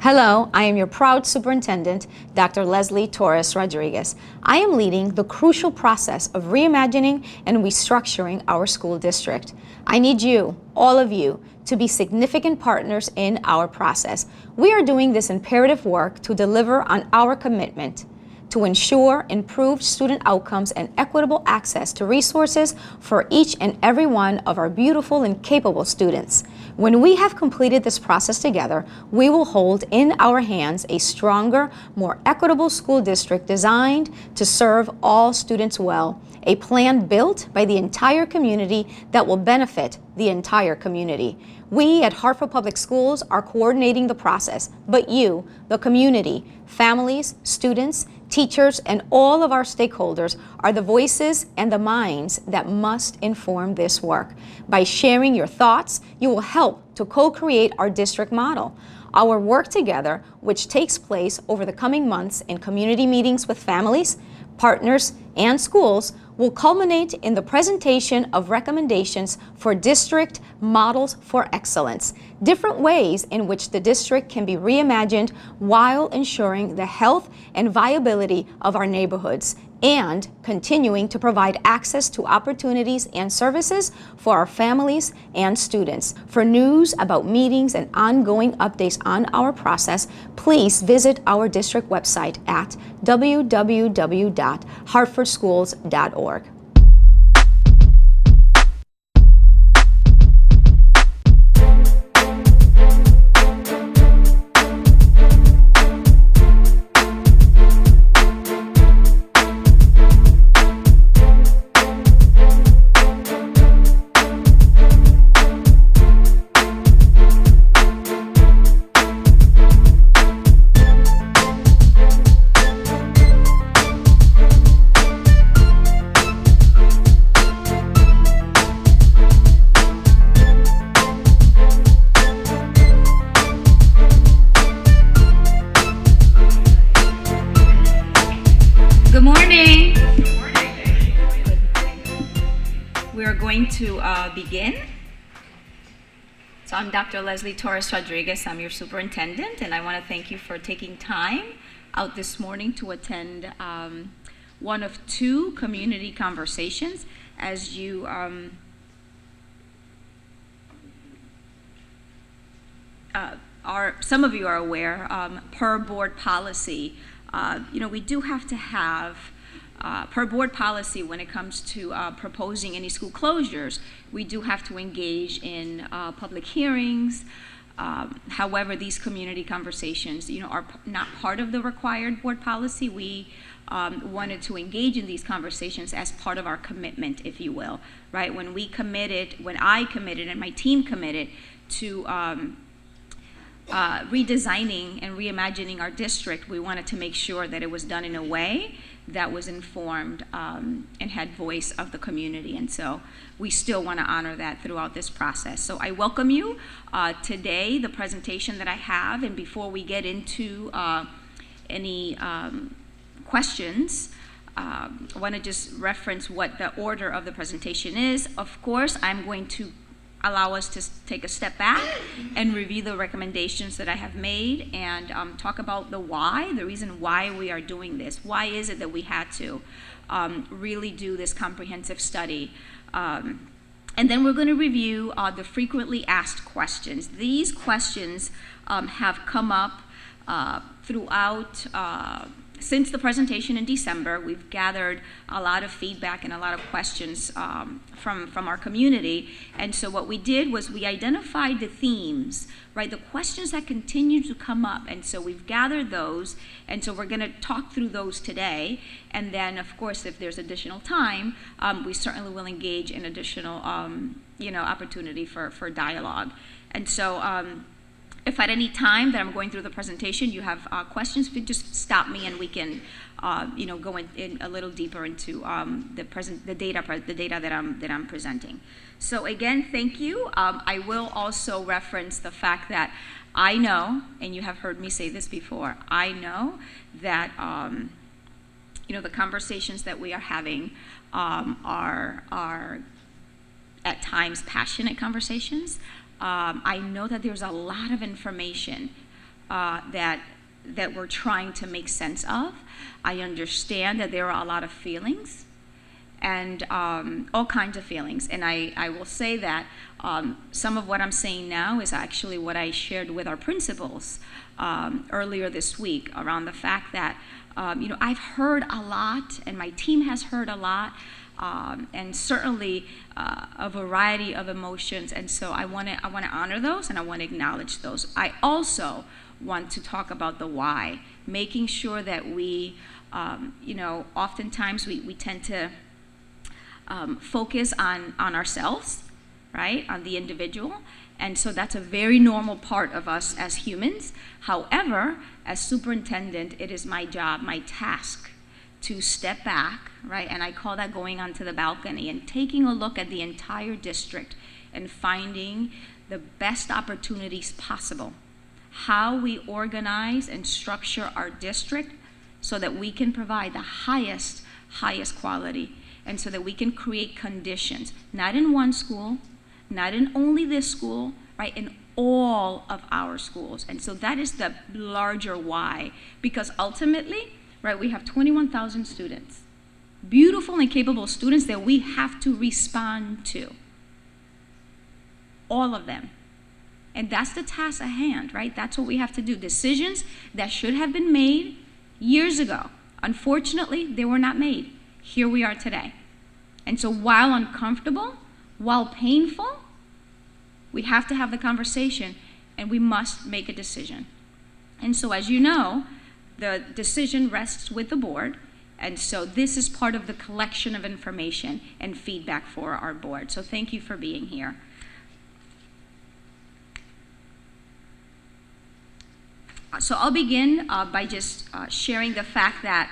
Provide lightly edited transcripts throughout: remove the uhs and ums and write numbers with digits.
Hello, I am your proud superintendent, Dr. Leslie Torres Rodriguez. I am leading the crucial process of reimagining and restructuring our school district. I need you, all of you, to be significant partners in our process. We are doing this imperative work to deliver on our commitment to ensure improved student outcomes and equitable access to resources for each and every one of our beautiful and capable students. When we have completed this process together, we will hold in our hands a stronger, more equitable school district designed to serve all students well, a plan built by the entire community that will benefit the entire community. We at Hartford Public Schools are coordinating the process, but you, the community, families, students, teachers, and all of our stakeholders are the voices and the minds that must inform this work. By sharing your thoughts, you will help to co-create our district model. Our work together, which takes place over the coming months in community meetings with families, partners, and schools, will culminate in the presentation of recommendations for district models for excellence, different ways in which the district can be reimagined while ensuring the health and viability of our neighborhoods, and continuing to provide access to opportunities and services for our families and students. For news about meetings and ongoing updates on our process, please visit our district website at www.hartfordschools.org. Begin. So I'm Dr. Leslie Torres Rodriguez. I'm your superintendent, and I want to thank you for taking time out this morning to attend one of two community conversations. As you some of you are aware, per board policy, we do have to have per board policy, when it comes to proposing any school closures, we do have to engage in public hearings. However, these community conversations, are not part of the required board policy. We wanted to engage in these conversations as part of our commitment, if you will, right? When I committed and my team committed to redesigning and reimagining our district, we wanted to make sure that it was done in a way that was informed and had voice of the community, and so we still want to honor that throughout this process. So I welcome you today, the presentation that I have, and before we get into any questions, I want to just reference what the order of the presentation is. Of course, I'm going to allow us to take a step back and review the recommendations that I have made and talk about the why, the reason why we are doing this. Why is it that we had to really do this comprehensive study? And then we're going to review the frequently asked questions. These questions have come up throughout since the presentation in December. We've gathered a lot of feedback and a lot of questions from our community. And so what we did was we identified the themes, right? The questions that continue to come up. And so we've gathered those. And so we're going to talk through those today. And then, of course, if there's additional time, we certainly will engage in additional, opportunity for dialogue. And so, if at any time that I'm going through the presentation you have questions, just stop me and we can, go in a little deeper into the data that I'm presenting. So again, thank you. I will also reference the fact that I know, and you have heard me say this before, I know that the conversations that we are having are at times passionate conversations. I know that there's a lot of information that we're trying to make sense of. I understand that there are a lot of feelings and all kinds of feelings. And I will say that some of what I'm saying now is actually what I shared with our principals earlier this week around the fact that I've heard a lot, and my team has heard a lot, and certainly a variety of emotions. And so I want to honor those, and I want to acknowledge those. I also want to talk about the why, making sure that we, oftentimes we tend to focus on ourselves, right, on the individual. And so that's a very normal part of us as humans. However, as superintendent, it is my job, my task, to step back, right, and I call that going onto the balcony and taking a look at the entire district and finding the best opportunities possible, how we organize and structure our district so that we can provide the highest quality, and so that we can create conditions, not in one school, not in only this school, right, in all of our schools. And so that is the larger why, because ultimately, right, we have 21,000 students, beautiful and capable students that we have to respond to, all of them. And that's the task at hand, right? That's what we have to do. Decisions that should have been made years ago. Unfortunately, they were not made. Here we are today. And so while uncomfortable, while painful, we have to have the conversation, and we must make a decision. And so, as you know, the decision rests with the board, and so this is part of the collection of information and feedback for our board. So thank you for being here. So I'll begin by just sharing the fact that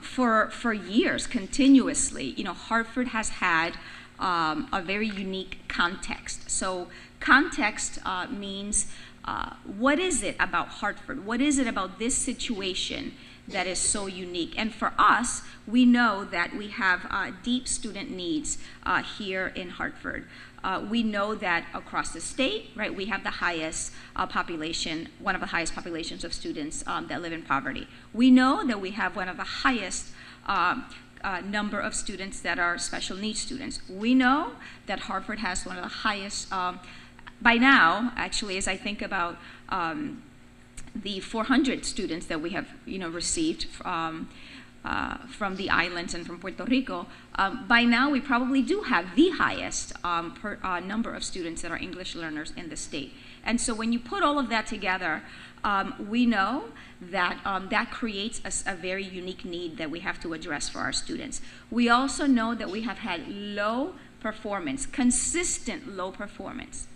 for years, continuously, Hartford has had a very unique context. So context means what is it about Hartford? What is it about this situation that is so unique? And for us, we know that we have deep student needs here in Hartford. We know that across the state, right, we have the highest population, one of the highest populations of students that live in poverty. We know that we have one of the highest number of students that are special needs students. We know that Hartford has one of the highest, by now, actually, as I think about the 400 students that we have, received from the islands and from Puerto Rico, by now we probably do have the highest number of students that are English learners in the state. And so when you put all of that together, we know that that creates a very unique need that we have to address for our students. We also know that we have had low performance, consistent low performance.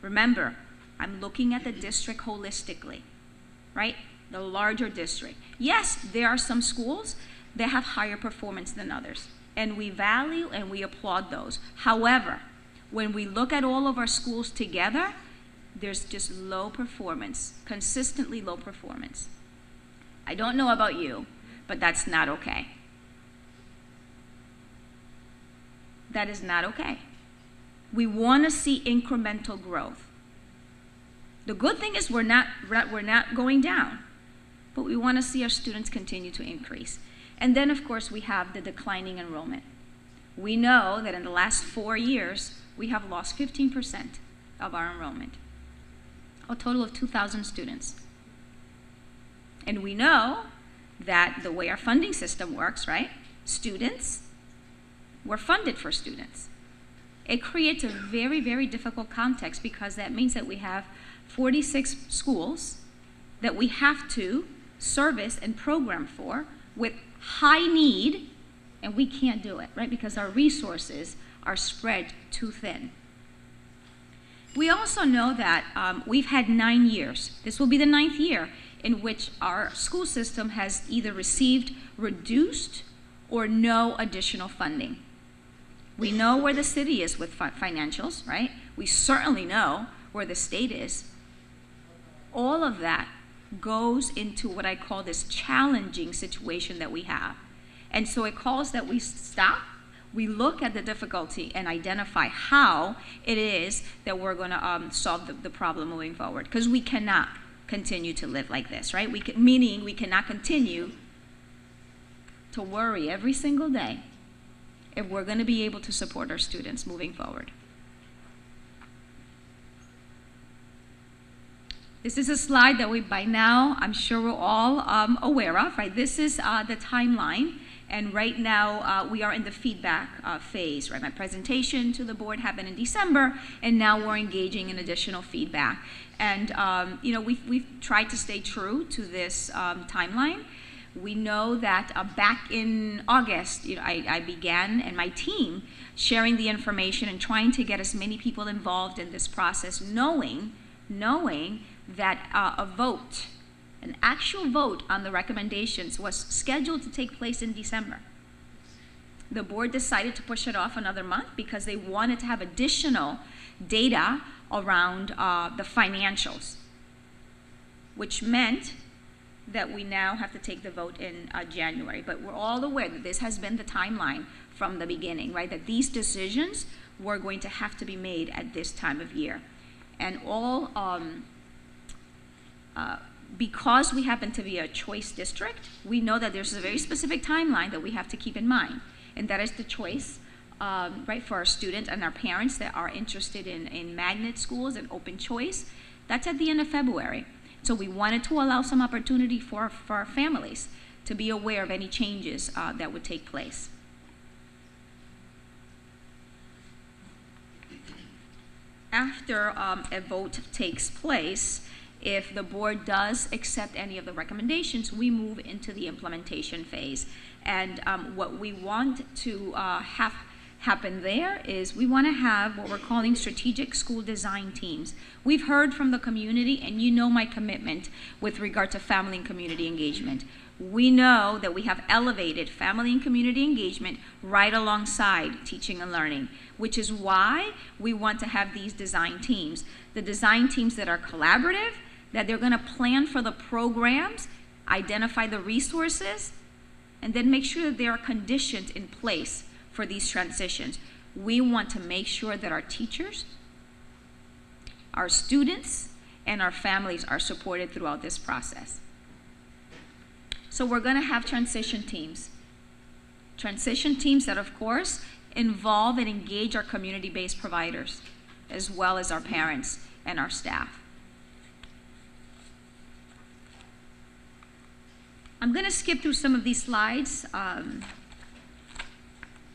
Remember, I'm looking at the district holistically, right? The larger district. Yes, there are some schools that have higher performance than others, and we value and we applaud those. However, when we look at all of our schools together, there's just low performance, consistently low performance. I don't know about you, but that's not okay. That is not okay. We want to see incremental growth. The good thing is we're not going down, but we want to see our students continue to increase. And then, of course, we have the declining enrollment. We know that in the last 4 years, we have lost 15% of our enrollment, a total of 2,000 students. And we know that the way our funding system works, right? We're funded for students. It creates a very, very difficult context, because that means that we have 46 schools that we have to service and program for with high need, and we can't do it, right? Because our resources are spread too thin. We also know that we've had 9 years. This will be the 9th year in which our school system has either received reduced or no additional funding. We know where the city is with financials, right? We certainly know where the state is. All of that goes into what I call this challenging situation that we have. And so it calls that we stop, we look at the difficulty and identify how it is that we're going to solve the problem moving forward. Because we cannot continue to live like this, right? Meaning we cannot continue to worry every single day if we're going to be able to support our students moving forward. This is a slide that by now, I'm sure we're all aware of, right? This is the timeline, and right now we are in the feedback phase, right? My presentation to the board happened in December, and now we're engaging in additional feedback. And you know, we've tried to stay true to this timeline. We know that back in August, you know, I began, and my team, sharing the information and trying to get as many people involved in this process, knowing that a vote, an actual vote on the recommendations was scheduled to take place in December. The board decided to push it off another month because they wanted to have additional data around the financials, which meant that we now have to take the vote in January. But we're all aware that this has been the timeline from the beginning, right? That these decisions were going to have to be made at this time of year. And all, because we happen to be a choice district, we know that there's a very specific timeline that we have to keep in mind. And that is the choice, right, for our students and our parents that are interested in magnet schools and open choice. That's at the end of February. So we wanted to allow some opportunity for our families to be aware of any changes that would take place. After a vote takes place, if the board does accept any of the recommendations, we move into the implementation phase. And what we want to have happen there is we want to have what we're calling strategic school design teams. We've heard from the community, and you know my commitment with regard to family and community engagement. We know that we have elevated family and community engagement right alongside teaching and learning, which is why we want to have these design teams. The design teams that are collaborative, that they're going to plan for the programs, identify the resources, and then make sure that they are conditioned in place for these transitions. We want to make sure that our teachers, our students, and our families are supported throughout this process. So we're going to have transition teams. Transition teams that, of course, involve and engage our community-based providers, as well as our parents and our staff. I'm going to skip through some of these slides.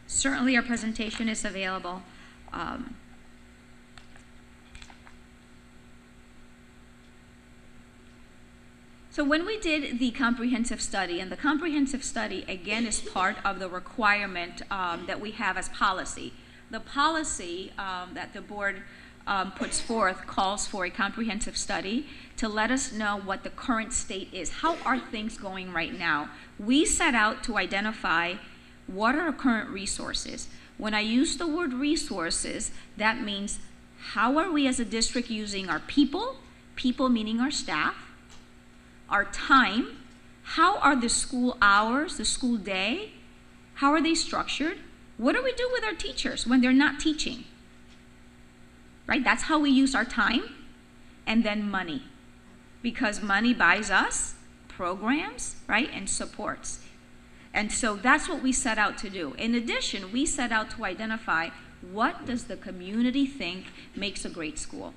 Certainly our presentation is available. So when we did the comprehensive study, and the comprehensive study, again, is part of the requirement that we have as policy. The policy that the board puts forth calls for a comprehensive study to let us know what the current state is. How are things going right now? We set out to identify what are our current resources. When I use the word resources, that means how are we as a district using our people meaning our staff, our time, how are the school hours, the school day, how are they structured? What do we do with our teachers when they're not teaching? Right, that's how we use our time. And then money, because money buys us programs, right, and supports. And so that's what we set out to do. In addition, we set out to identify what does the community think makes a great school.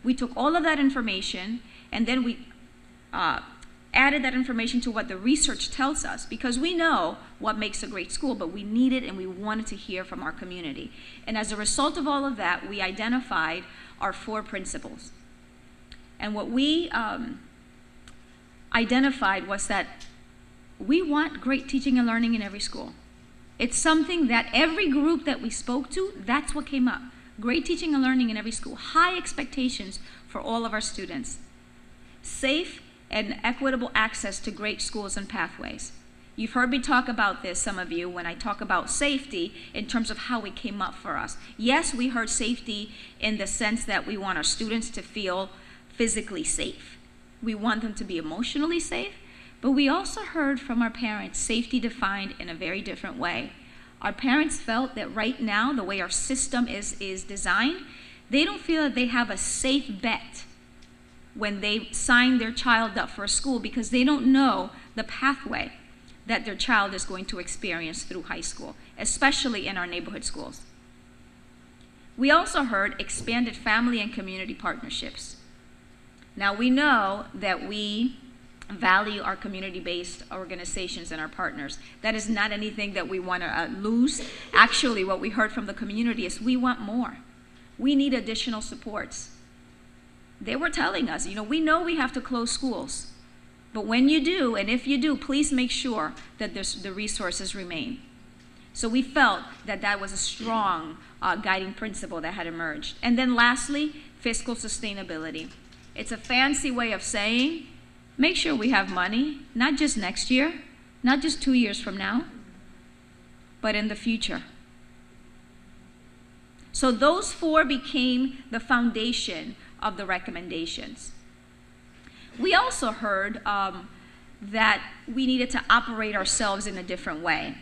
We took all of that information, and then we added that information to what the research tells us, because we know what makes a great school, but we needed and we wanted to hear from our community. And as a result of all of that, we identified our 4 principles. And what we identified was that we want great teaching and learning in every school. It's something that every group that we spoke to, that's what came up. Great teaching and learning in every school. High expectations for all of our students. Safe and equitable access to great schools and pathways. You've heard me talk about this, some of you, when I talk about safety in terms of how it came up for us. Yes, we heard safety in the sense that we want our students to feel physically safe. We want them to be emotionally safe, but we also heard from our parents safety defined in a very different way. Our parents felt that right now, the way our system is designed, they don't feel that they have a safe bet when they sign their child up for a school because they don't know the pathway that their child is going to experience through high school, especially in our neighborhood schools. We also heard expanded family and community partnerships. Now we know that we value our community-based organizations and our partners. That is not anything that we want to lose. Actually, what we heard from the community is we want more. We need additional supports. They were telling us, we know we have to close schools, but when you do, and if you do, please make sure that the resources remain. So we felt that that was a strong guiding principle that had emerged. And then lastly, fiscal sustainability. It's a fancy way of saying, make sure we have money, not just next year, not just 2 years from now, but in the future. So those 4 became the foundation of the recommendations. We also heard that we needed to operate ourselves in a different way.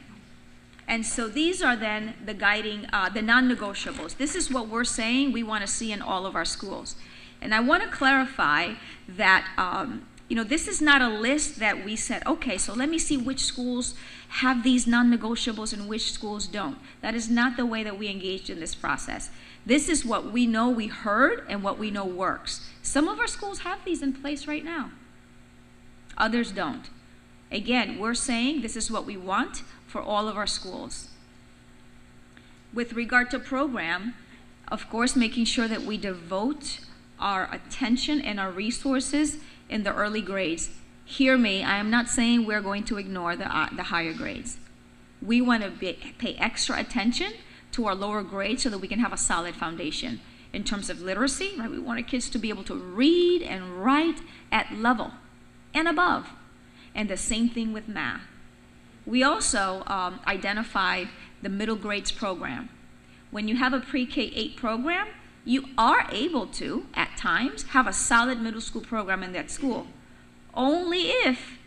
And so these are then the guiding, the non-negotiables. This is what we're saying we want to see in all of our schools. And I want to clarify that this is not a list that we said, okay, so let me see which schools have these non-negotiables and which schools don't. That is not the way that we engaged in this process. This is what we know we heard and what we know works. Some of our schools have these in place right now. Others don't. Again, we're saying this is what we want for all of our schools. With regard to program, of course, making sure that we devote our attention and our resources in the early grades. Hear me, I am not saying we're going to ignore the higher grades. We want to pay extra attention to our lower grades so that we can have a solid foundation. In terms of literacy, right, we want our kids to be able to read and write at level and above. And the same thing with math. We also identified the middle grades program. When you have a pre-K-8 program, you are able to, at times, have a solid middle school program in that school, only if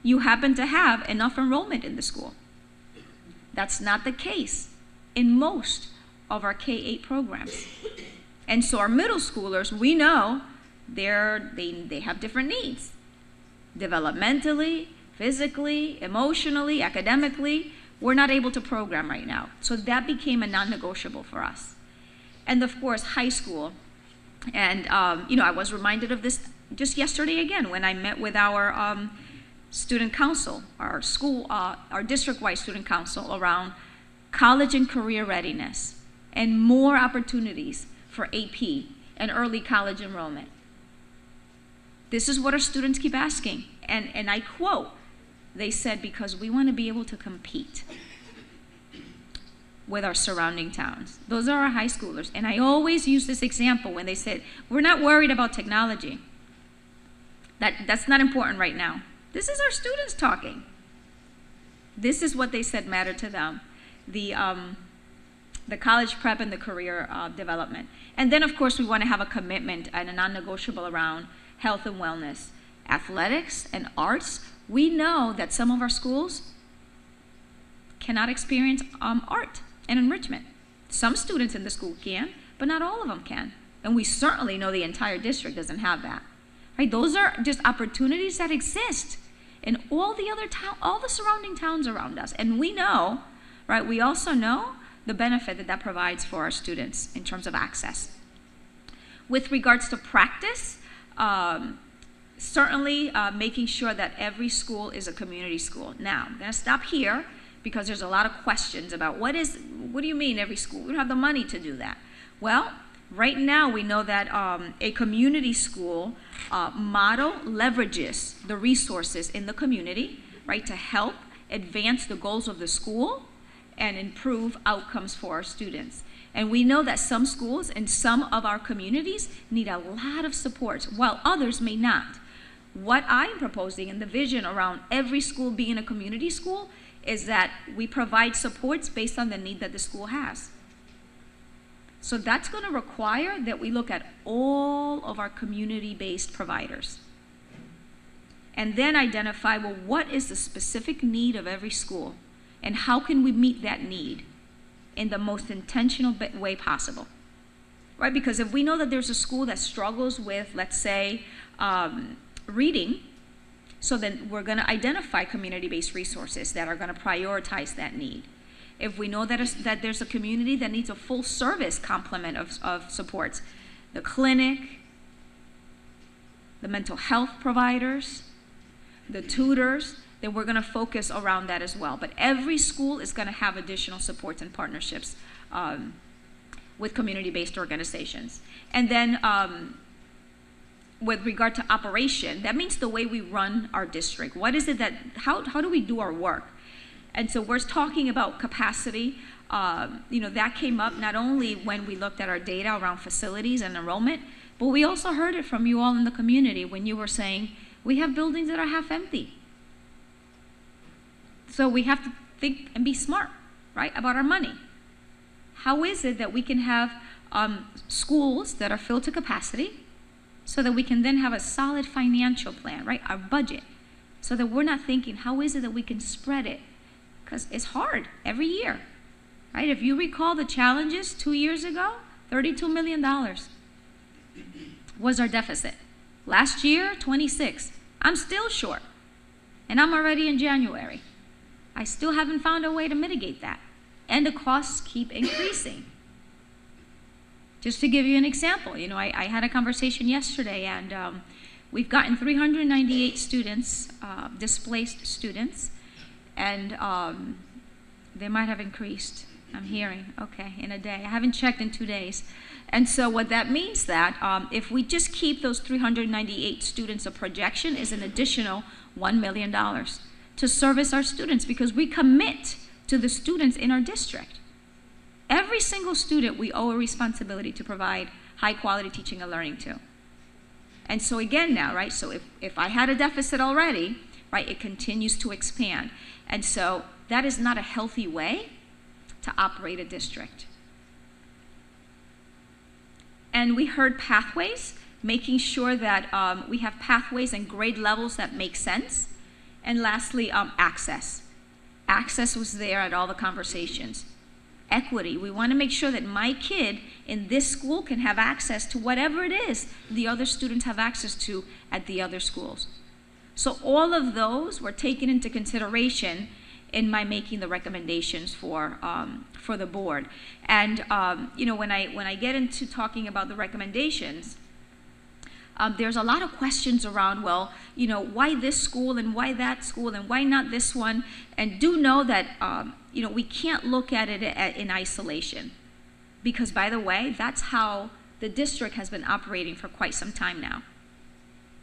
you happen to have enough enrollment in the school. That's not the case in most of our K-8 programs. And so our middle schoolers, we know they have different needs, developmentally, physically, emotionally, academically. We're not able to program right now. So that became a non-negotiable for us. And of course, high school. And I was reminded of this just yesterday again when I met with our student council, our district-wide student council around college and career readiness and more opportunities for AP and early college enrollment. This is what our students keep asking. And I quote, they said, because we want to be able to compete with our surrounding towns. Those are our high schoolers. And I always use this example when they said, we're not worried about technology. That's not important right now. This is our students talking. This is what they said mattered to them. The college prep and the career development. And then, of course, we want to have a commitment and a non-negotiable around health and wellness. Athletics and arts, we know that some of our schools cannot experience art and enrichment. Some students in the school can, but not all of them can. And we certainly know the entire district doesn't have that. Right? Those are just opportunities that exist in all the surrounding towns around us. And we know, right, we also know the benefit that provides for our students in terms of access. With regards to practice, certainly making sure that every school is a community school. Now, I'm going to stop here because there's a lot of questions about what do you mean every school? We don't have the money to do that. Well, right now we know that a community school model leverages the resources in the community, right, to help advance the goals of the school and improve outcomes for our students. And we know that some schools and some of our communities need a lot of support, while others may not. What I'm proposing in the vision around every school being a community school is that we provide supports based on the need that the school has. So that's going to require that we look at all of our community-based providers and then identify, well, what is the specific need of every school and how can we meet that need in the most intentional way possible. right? Because if we know that there's a school that struggles with, let's say, reading, so then we're going to identify community-based resources that are going to prioritize that need. If we know that there's a community that needs a full service complement of supports, the clinic, the mental health providers, the tutors, then we're going to focus around that as well. But every school is going to have additional supports and partnerships with community-based organizations. And then with regard to operation, that means the way we run our district. What is it that, how do we do our work? And so we're talking about capacity. That came up not only when we looked at our data around facilities and enrollment, but we also heard it from you all in the community when you were saying, we have buildings that are half empty. So we have to think and be smart, right, about our money. How is it that we can have schools that are filled to capacity so that we can then have a solid financial plan, right, our budget, so that we're not thinking, how is it that we can spread it? Because it's hard every year, right? If you recall the challenges 2 years ago, $32 million was our deficit. Last year, 26. I'm still short, and I'm already in January. I still haven't found a way to mitigate that, and the costs keep increasing. Just to give you an example, I had a conversation yesterday, and we've gotten 398 students, displaced students, and they might have increased, I'm hearing, okay, in a day. I haven't checked in 2 days. And so what that means that if we just keep those 398 students, a projection is an additional $1 million to service our students, because we commit to the students in our district. Every single student we owe a responsibility to provide high quality teaching and learning to. And so again now, right, so if I had a deficit already, right, it continues to expand. And so that is not a healthy way to operate a district. And we heard pathways, making sure that we have pathways and grade levels that make sense. And lastly, access. Access was there at all the conversations. Equity, we want to make sure that my kid in this school can have access to whatever it is the other students have access to at the other schools. So all of those were taken into consideration in my making the recommendations for the board. And when I get into talking about the recommendations, there's a lot of questions around, well, why this school and why that school and why not this one? And do know that we can't look at it in isolation, because by the way, that's how the district has been operating for quite some time now.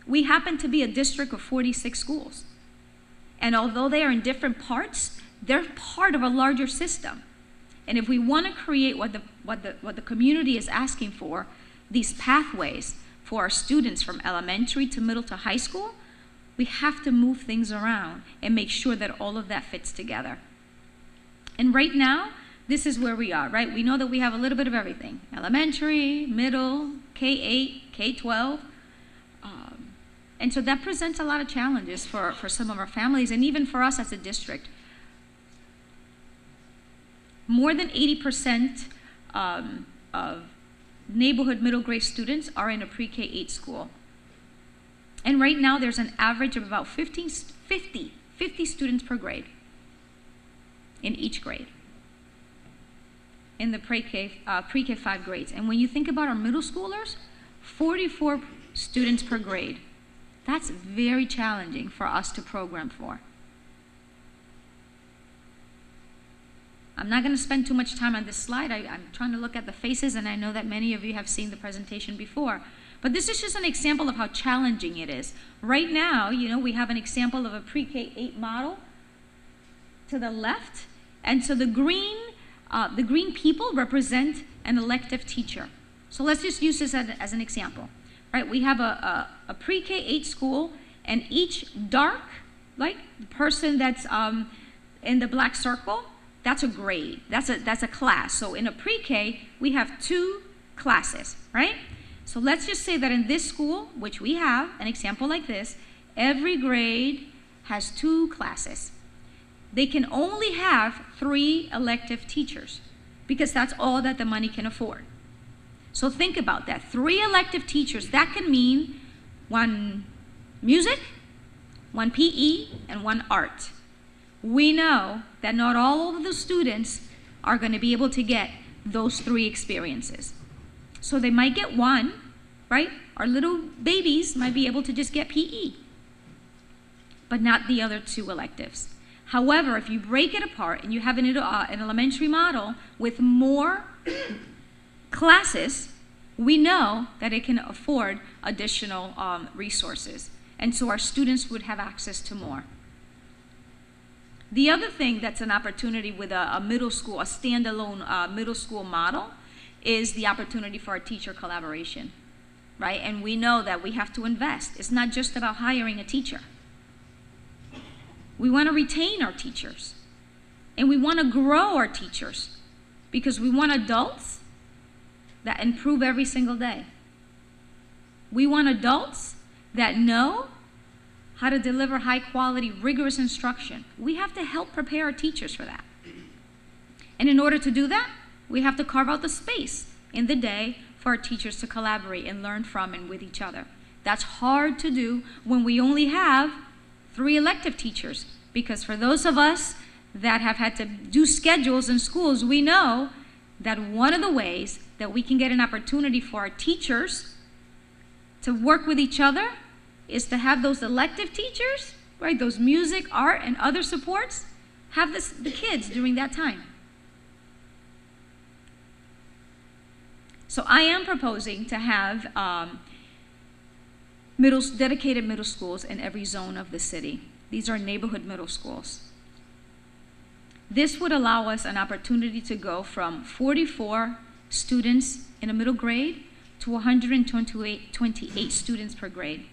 We happen to be a district of 46 schools. And although they are in different parts, they're part of a larger system. And if we want to create what the community is asking for, these pathways for our students from elementary to middle to high school, we have to move things around and make sure that all of that fits together. And right now, this is where we are, right? We know that we have a little bit of everything. Elementary, middle, K-8, K-12. And so that presents a lot of challenges for some of our families and even for us as a district. More than 80% of neighborhood middle grade students are in a pre-K-8 school. And right now there's an average of about 50 students per grade in each grade in the pre-K-5 grades. And when you think about our middle schoolers, 44 students per grade. That's very challenging for us to program for. I'm not going to spend too much time on this slide. I'm trying to look at the faces, and I know that many of you have seen the presentation before. But this is just an example of how challenging it is. Right now, we have an example of a pre-K-8 model to the left. And so the green people represent an elective teacher. So let's just use this as an example. Right, we have a pre-K-8 school, and each dark, like the person that's in the black circle, that's a grade. That's a class. So in a pre-K, we have 2 classes, right? So let's just say that in this school, which we have an example like this, every grade has 2 classes. They can only have 3 elective teachers because that's all that the money can afford. So think about that. 3 elective teachers, that can mean 1 music, 1 PE, and 1 art. We know that not all of the students are going to be able to get those 3 experiences. So they might get 1, right? Our little babies might be able to just get PE, but not the other 2 electives. However, if you break it apart and you have an elementary model with more classes, we know that it can afford additional resources. And so our students would have access to more. The other thing that's an opportunity with a middle school, a standalone middle school model, is the opportunity for our teacher collaboration, right? And we know that we have to invest. It's not just about hiring a teacher. We want to retain our teachers, and we want to grow our teachers, because we want adults that improve every single day. We want adults that know how to deliver high quality, rigorous instruction. We have to help prepare our teachers for that. And in order to do that, we have to carve out the space in the day for our teachers to collaborate and learn from and with each other. That's hard to do when we only have 3 elective teachers, because for those of us that have had to do schedules in schools, we know that one of the ways that we can get an opportunity for our teachers to work with each other is to have those elective teachers, right, those music, art, and other supports, have the kids during that time. So I am proposing to have dedicated middle schools in every zone of the city. These are neighborhood middle schools. This would allow us an opportunity to go from 44 students in a middle grade to 128 students per grade.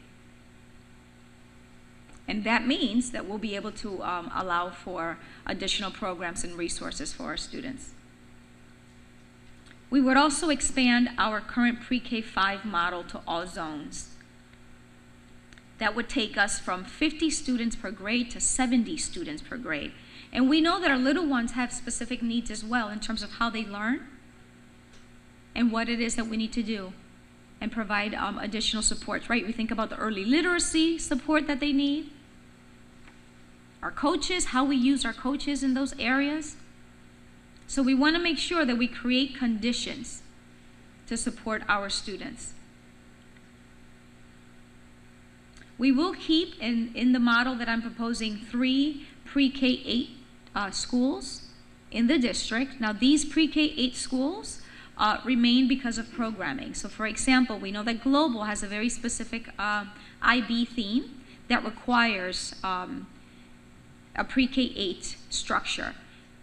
And that means that we'll be able to allow for additional programs and resources for our students. We would also expand our current pre-K-5 model to all zones. That would take us from 50 students per grade to 70 students per grade. And we know that our little ones have specific needs as well in terms of how they learn and what it is that we need to do and provide additional supports, right? We think about the early literacy support that they need, our coaches, how we use our coaches in those areas. So we want to make sure that we create conditions to support our students. We will keep in the model that I'm proposing 3 pre-K-8 schools in the district. Now these pre-K-8 schools remain because of programming. So for example, we know that Global has a very specific IB theme that requires a pre-K-8 structure.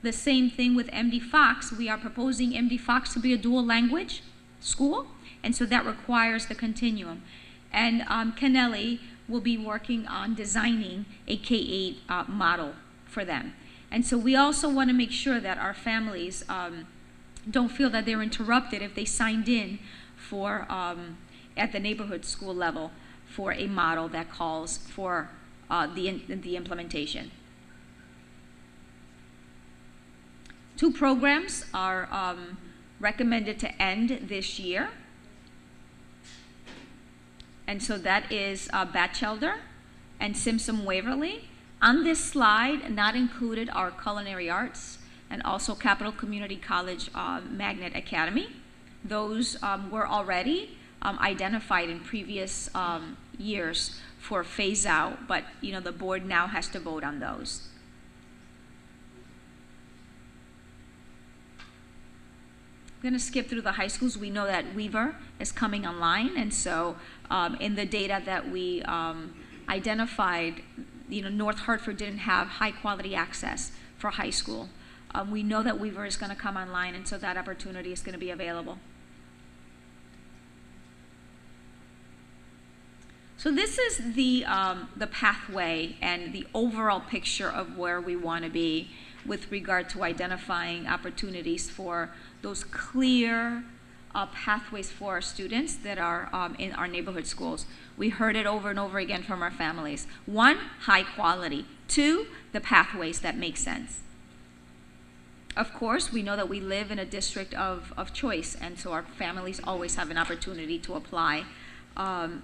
The same thing with MD Fox. We are proposing MD Fox to be a dual language school, and so that requires the continuum. And Kennelly will be working on designing a K-8 model for them. And so we also want to make sure that our families don't feel that they're interrupted if they signed in for, at the neighborhood school level, for a model that calls for the implementation. 2 programs are recommended to end this year. And so that is Batchelder and Simpson Waverly. On this slide, not included are Culinary Arts and also Capital Community College Magnet Academy. Those were already identified in previous years for phase out, but the board now has to vote on those. I'm going to skip through the high schools. We know that Weaver is coming online, and so in the data that we identified, North Hartford didn't have high quality access for high school. We know that Weaver is going to come online, and so that opportunity is going to be available. So this is the pathway and the overall picture of where we want to be with regard to identifying opportunities for those clear pathways for our students that are in our neighborhood schools. We heard it over and over again from our families. 1, high quality. 2, the pathways that make sense. Of course, we know that we live in a district of choice, and so our families always have an opportunity to apply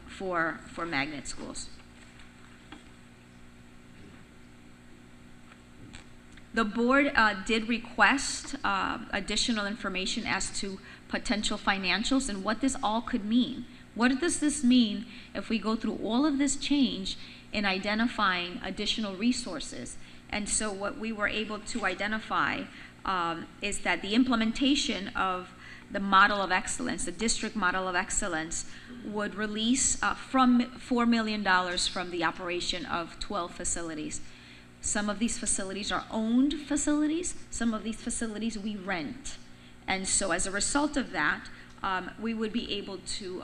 for magnet schools. The board did request additional information as to potential financials and what this all could mean. What does this mean if we go through all of this change in identifying additional resources? And so what we were able to identify is that the implementation of the model of excellence, the district model of excellence, would release from $4 million from the operation of 12 facilities. Some of these facilities are owned facilities, some of these facilities we rent. And so as a result of that, we would be able to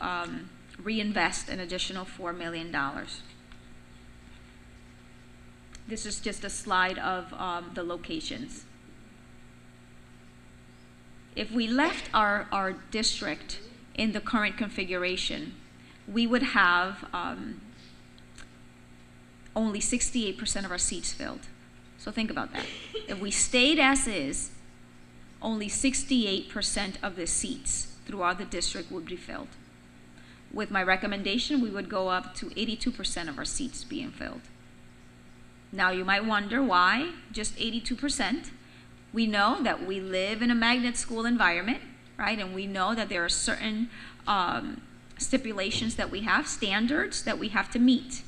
reinvest an additional $4 million. This is just a slide of the locations. If we left our district in the current configuration, we would have only 68% of our seats filled. So think about that. If we stayed as is, only 68% of the seats throughout the district would be filled. With my recommendation, we would go up to 82% of our seats being filled. Now you might wonder why just 82%. We know that we live in a magnet school environment, right? And we know that there are certain stipulations that we have, standards that we have to meet.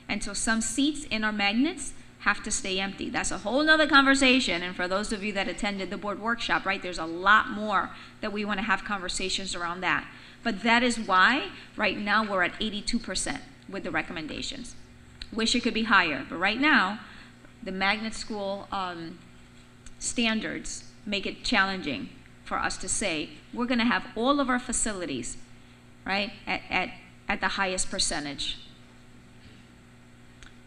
And so some seats in our magnets have to stay empty. That's a whole nother conversation. And for those of you that attended the board workshop, right, there's a lot more that we want to have conversations around that. But that is why right now we're at 82% with the recommendations. Wish it could be higher, but right now the magnet school standards make it challenging for us to say we're going to have all of our facilities, right, at the highest percentage.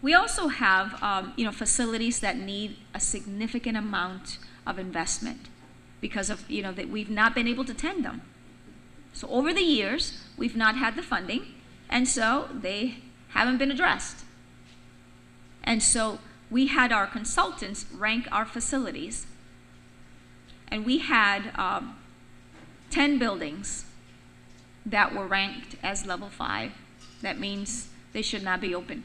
We also have facilities that need a significant amount of investment because of that we've not been able to tend them. So over the years we've not had the funding, and so they haven't been addressed. And so we had our consultants rank our facilities, and we had 10 buildings that were ranked as level 5. That means they should not be open,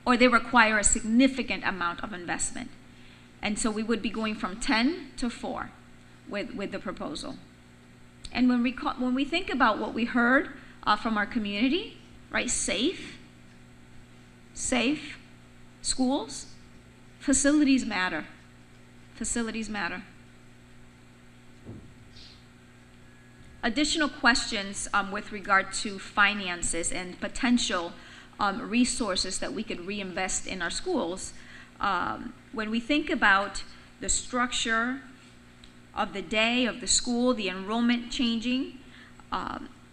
or they require a significant amount of investment. And so we would be going from 10 to 4 with the proposal. And when we think about what we heard from our community, right, safe schools, facilities matter. Facilities matter. Additional questions with regard to finances and potential resources that we could reinvest in our schools. When we think about the structure of the day, of the school, the enrollment changing,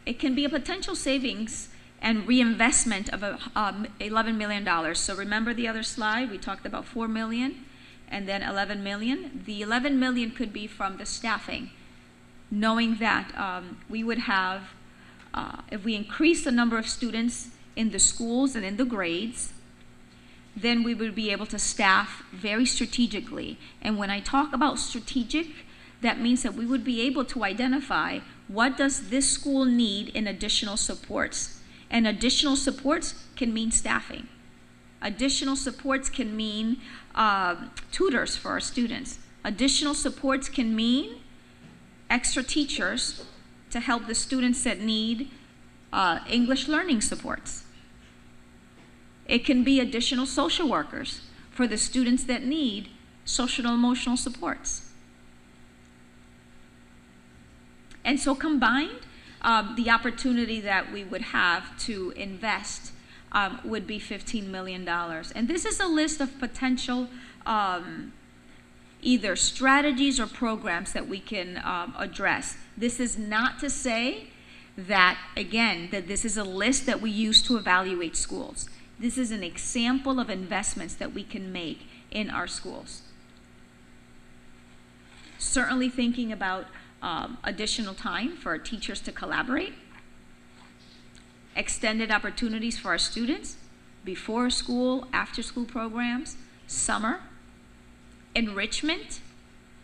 it can be a potential savings and reinvestment of $11 million. So remember the other slide, we talked about $4 million and then $11 million. The $11 million could be from the staffing, knowing that we would have, if we increase the number of students in the schools and in the grades, then we would be able to staff very strategically. And when I talk about strategic, that means that we would be able to identify what does this school need in additional supports. And additional supports can mean staffing. Additional supports can mean tutors for our students. Additional supports can mean extra teachers to help the students that need English learning supports. It can be additional social workers for the students that need social and emotional supports. And so combined, the opportunity that we would have to invest would be $15 million. And this is a list of potential either strategies or programs that we can address. This is not to say that, again, that this is a list that we use to evaluate schools. This is an example of investments that we can make in our schools. Certainly thinking about additional time for our teachers to collaborate, extended opportunities for our students, before school, after school programs, summer, enrichment,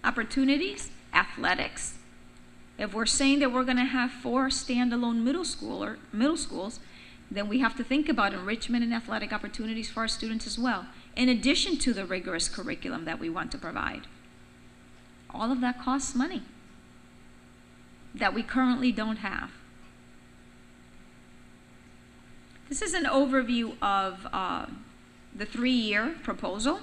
opportunities, athletics. If we're saying that we're going to have 4 standalone middle schools, then we have to think about enrichment and athletic opportunities for our students as well, in addition to the rigorous curriculum that we want to provide. All of that costs money that we currently don't have. This is an overview of the 3-year proposal.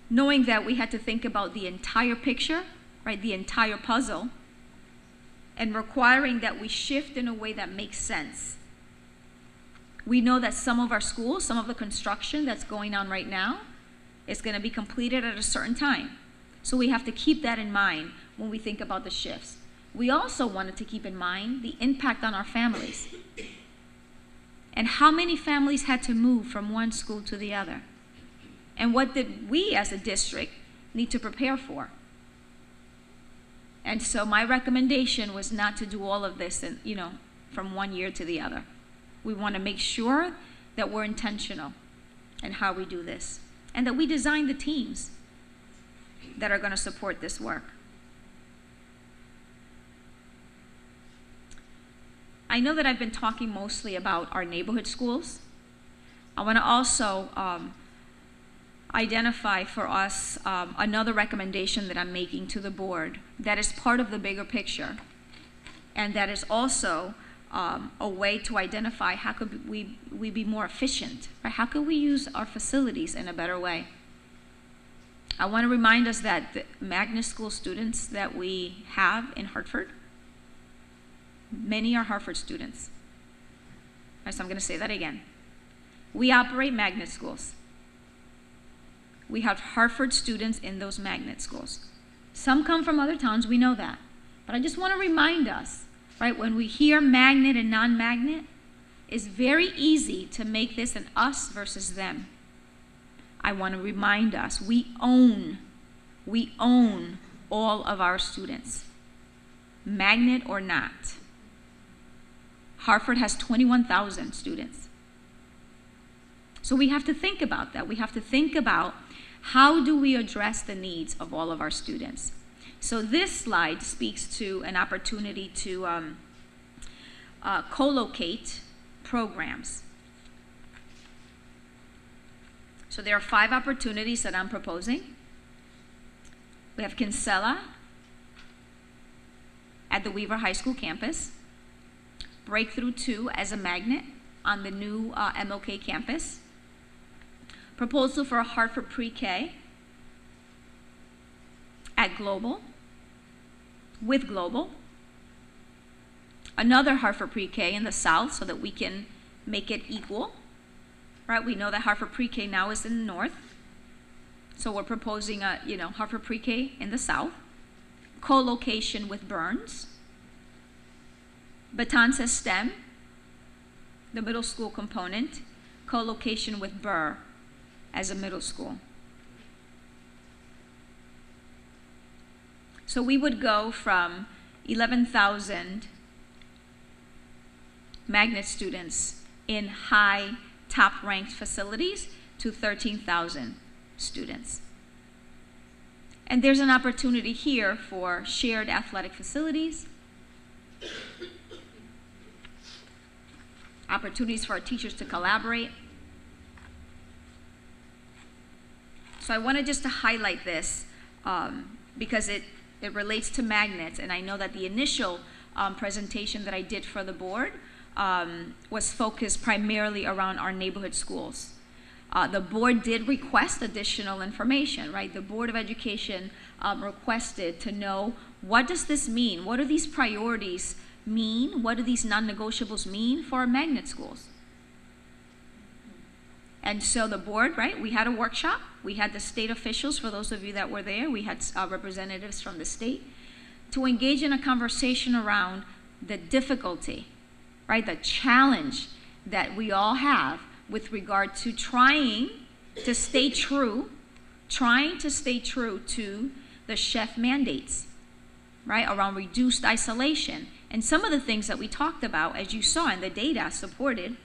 Knowing that we had to think about the entire picture, right, the entire puzzle, and requiring that we shift in a way that makes sense. We know that some of our schools, some of the construction that's going on right now is going to be completed at a certain time. So we have to keep that in mind when we think about the shifts. We also wanted to keep in mind the impact on our families and how many families had to move from one school to the other. And what did we as a district need to prepare for? And so my recommendation was not to do all of this from one year to the other. We want to make sure that we're intentional in how we do this and that we design the teams that are going to support this work. I know that I've been talking mostly about our neighborhood schools. I want to also identify for us another recommendation that I'm making to the board that is part of the bigger picture, and that is also a way to identify how could we be more efficient, right? How could we use our facilities in a better way? I want to remind us that the magnet school students that we have in Hartford, many are Hartford students. Right, so I'm going to say that again. We operate magnet schools. We have Hartford students in those magnet schools. Some come from other towns, we know that. But I just want to remind us, right, when we hear magnet and non-magnet, it's very easy to make this an us versus them. I want to remind us, we own all of our students, magnet or not. Hartford has 21,000 students. So we have to think about that. We have to think about how do we address the needs of all of our students. So this slide speaks to an opportunity to co-locate programs. So there are 5 opportunities that I'm proposing. We have Kinsella at the Weaver High School campus, Breakthrough 2 as a magnet on the new MLK campus, proposal for a Hartford Pre-K at Global, with Global, another Hartford Pre-K in the South so that we can make it equal. Right, we know that Hartford Pre-K now is in the North, so we're proposing a Hartford Pre-K in the South, co-location with Burns, Betances STEM, the middle school component, co-location with Burr as a middle school. So we would go from 11,000 magnet students in high top-ranked facilities to 13,000 students. And there's an opportunity here for shared athletic facilities, opportunities for our teachers to collaborate. So I wanted just to highlight this because it relates to magnets, and I know that the initial presentation that I did for the board was focused primarily around our neighborhood schools. The board did request additional information, right? The Board of Education requested to know, what does this mean? What do these priorities mean? What do these non-negotiables mean for our magnet schools? And so the board, right, we had a workshop. We had the state officials, for those of you that were there, we had representatives from the state to engage in a conversation around the difficulty, right, the challenge that we all have with regard to trying to stay true to the chef mandates, right, around reduced isolation. And some of the things that we talked about, as you saw, and the data supported,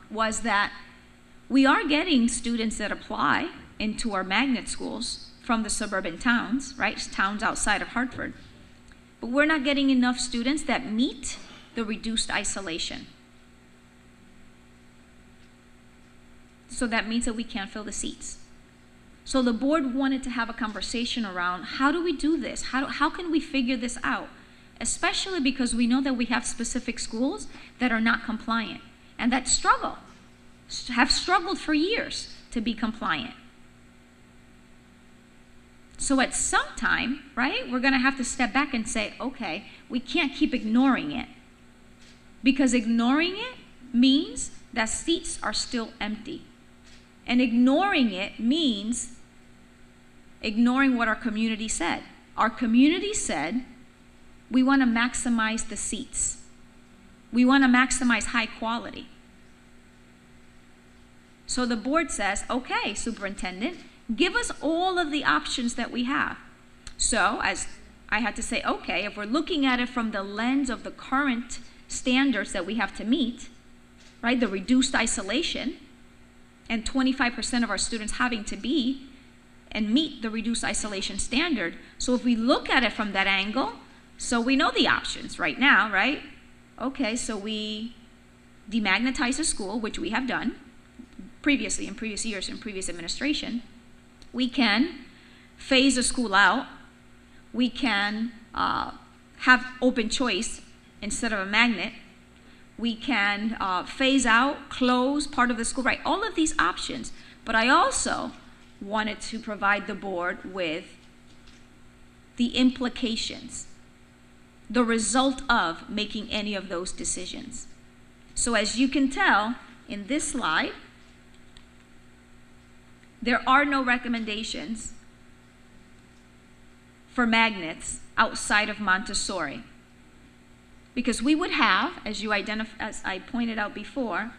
was that we are getting students that apply, into our magnet schools from the suburban towns, right? Towns outside of Hartford. But we're not getting enough students that meet the reduced isolation. So that means that we can't fill the seats. So the board wanted to have a conversation around, how do we do this? How can we figure this out? Especially because we know that we have specific schools that are not compliant and that have struggled for years to be compliant. So at some time, right, we're going to have to step back and say, okay, we can't keep ignoring it. Because ignoring it means that seats are still empty. And ignoring it means ignoring what our community said. Our community said, we want to maximize the seats. We want to maximize high quality. So the board says, okay, superintendent, give us all of the options that we have. So as I had to say, okay, if we're looking at it from the lens of the current standards that we have to meet, right, the reduced isolation, and 25% of our students having to be and meet the reduced isolation standard. So if we look at it from that angle, so we know the options right now, right? Okay, so we demagnetize a school, which we have done previously in previous years in previous administration. We can phase a school out. We can have open choice instead of a magnet. We can phase out, close part of the school, right? All of these options. But I also wanted to provide the board with the implications, the result of making any of those decisions. So as you can tell in this slide, there are no recommendations for magnets outside of Montessori. Because we would have, as I pointed out before,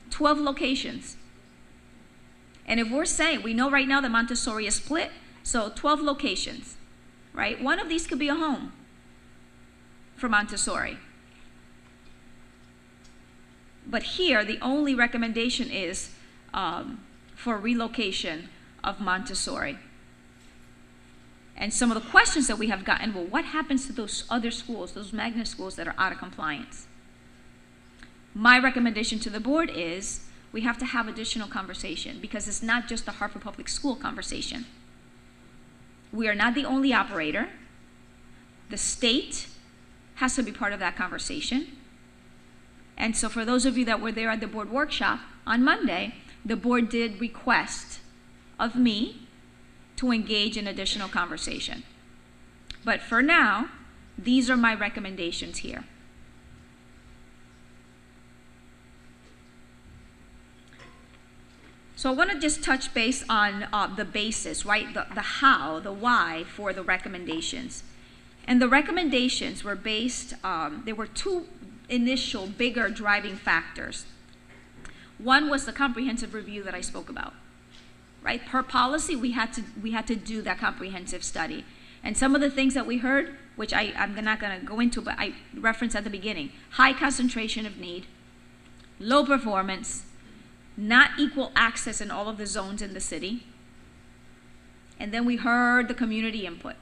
12 locations. And if we're saying, we know right now that Montessori is split, so 12 locations, right? One of these could be a home for Montessori. But here, the only recommendation is for relocation of Montessori. And some of the questions that we have gotten, well, what happens to those other schools, those magnet schools that are out of compliance? My recommendation to the board is we have to have additional conversation because it's not just the Hartford Public School conversation. We are not the only operator. The state has to be part of that conversation. And so for those of you that were there at the board workshop on Monday, the board did request of me to engage in additional conversation. But for now, these are my recommendations here. So I want to just touch base on the basis, right? The how, the why for the recommendations. And the recommendations were based, there were two initial bigger driving factors. One was the comprehensive review that I spoke about. Right? Per policy, we had to do that comprehensive study. And some of the things that we heard, which I'm not going to go into, but I referenced at the beginning, high concentration of need, low performance, not equal access in all of the zones in the city. And then we heard the community input.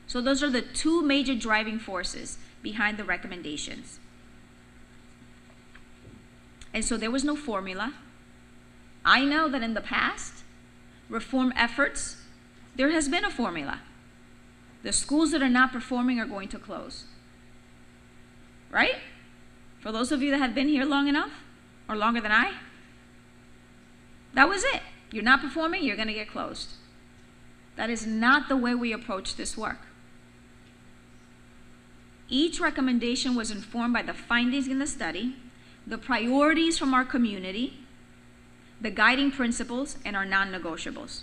So those are the two major driving forces behind the recommendations. And so there was no formula. I know that in the past, reform efforts, there has been a formula. The schools that are not performing are going to close. Right? For those of you that have been here long enough, or longer than I, that was it. You're not performing, you're going to get closed. That is not the way we approach this work. Each recommendation was informed by the findings in the study, the priorities from our community, the guiding principles, and our non-negotiables.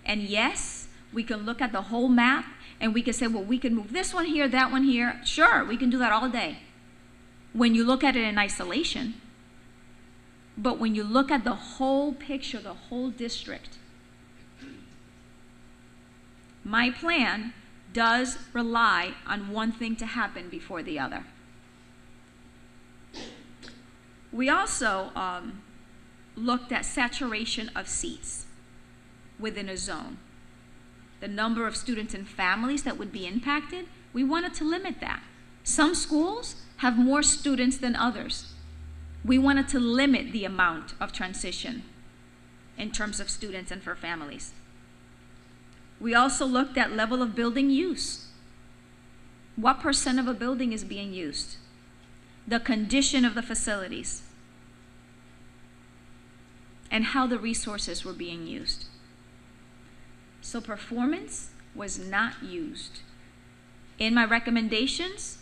And yes, we can look at the whole map and we can say, well, we can move this one here, that one here. Sure, we can do that all day when you look at it in isolation. But when you look at the whole picture, the whole district, my plan does rely on one thing to happen before the other. We also looked at saturation of seats. within a zone. The number of students and families that would be impacted, we wanted to limit that. Some schools have more students than others. We wanted to limit the amount of transition in terms of students and for families. We also looked at level of building use. What % of a building is being used? The condition of the facilities, and how the resources were being used. So performance was not used. In my recommendations,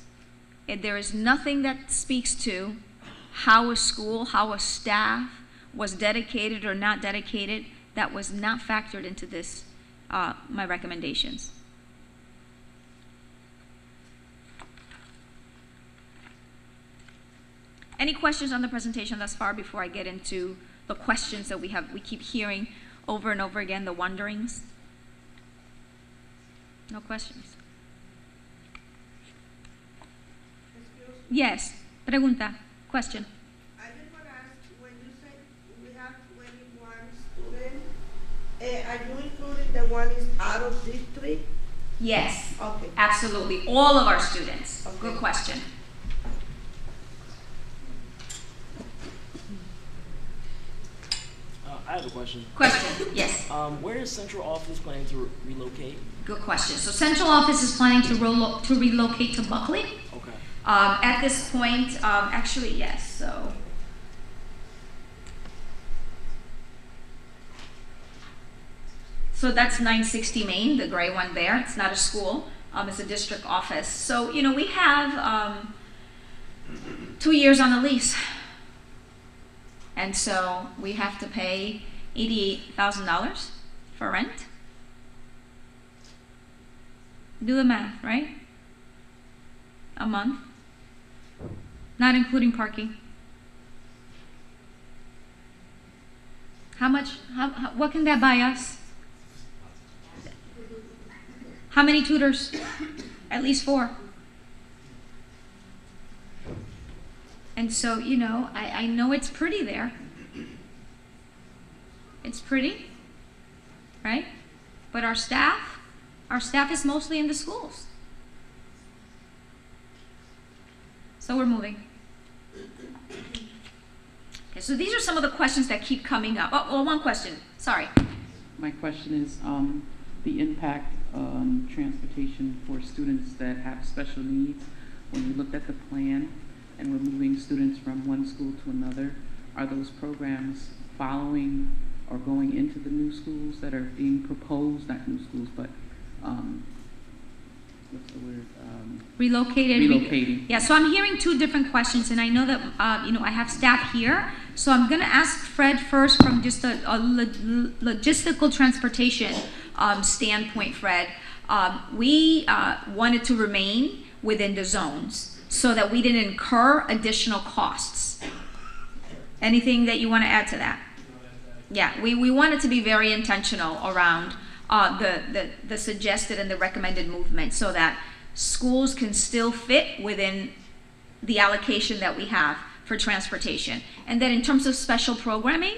there is nothing that speaks to how a school, how a staff was dedicated or not dedicated. That was not factored into this, my recommendations. Any questions on the presentation thus far before I get into the questions that we keep hearing over and over again, the wonderings? No questions? Yes, pregunta, question. I just want to ask, when you say we have 21 students, are you including the one is out of district? Yes, Okay. absolutely, all of our students. Okay. Good question. I have a question. Question, yes. Where is central office planning to relocate? Good question. So central office is planning to relocate to Buckley. Okay. At this point, actually, yes, so. So that's 960 Main, the gray one there. It's not a school, it's a district office. So, you know, we have 2 years on the lease. And so we have to pay $88,000 for rent. Do the math, right? A month. Not including parking. How much, what can that buy us? How many tutors? At least 4. And so, you know, I know it's pretty there. It's pretty, right? But our staff is mostly in the schools. So we're moving. Okay, so these are some of the questions that keep coming up. Oh, well, one question, sorry. My question is the impact on transportation for students that have special needs. When we looked at the plan and we're moving students from one school to another, are those programs following or going into the new schools that are being proposed, not new schools, but what's the word? Relocating. Yeah, so I'm hearing 2 different questions, and I know that, you know, I have staff here, so I'm gonna ask Fred first from just a logistical transportation standpoint, Fred. We wanted to remain within the zones so that we didn't incur additional costs. Anything that you want to add to that? Yeah, we wanted to be very intentional around the suggested and the recommended movement so that schools can still fit within the allocation that we have for transportation. And then in terms of special programming,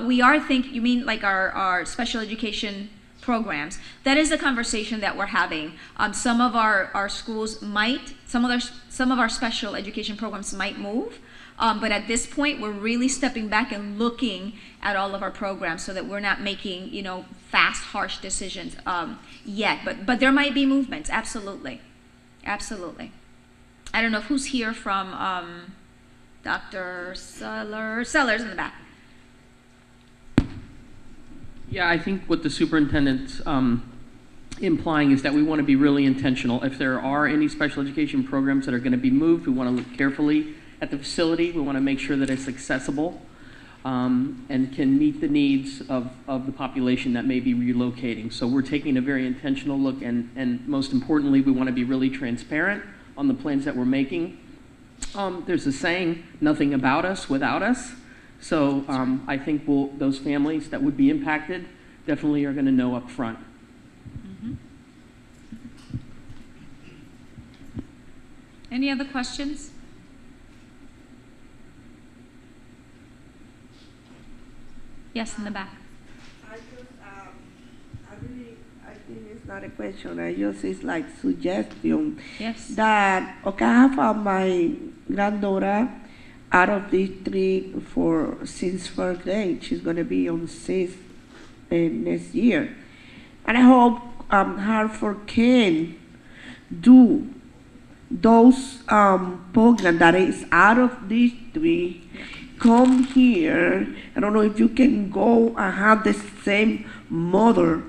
we are you mean like our special education programs? That is a conversation that we're having. Some of our schools might, some of our special education programs might move, but at this point we're really stepping back and looking at all of our programs so that we're not making, you know, fast, harsh decisions yet. But there might be movements, absolutely. Absolutely. I don't know who's here from Dr. Sellers in the back. Yeah, I think what the superintendent's implying is that we want to be really intentional. If there are any special education programs that are going to be moved, we want to look carefully at the facility. We want to make sure that it's accessible and can meet the needs of the population that may be relocating. So we're taking a very intentional look, and most importantly, we want to be really transparent on the plans that we're making. There's a saying, nothing about us without us. So I think those families that would be impacted definitely are going to know up front. Mm-hmm. Any other questions? Yes, in the back. I just it's not a question. I just it's like suggestion. Yes. That okay, I have my granddaughter out of district for since first grade. She's gonna be on sixth next year, and I hope Hartford can do those programs that is out of district. Come here. I don't know if you can go and have the same mother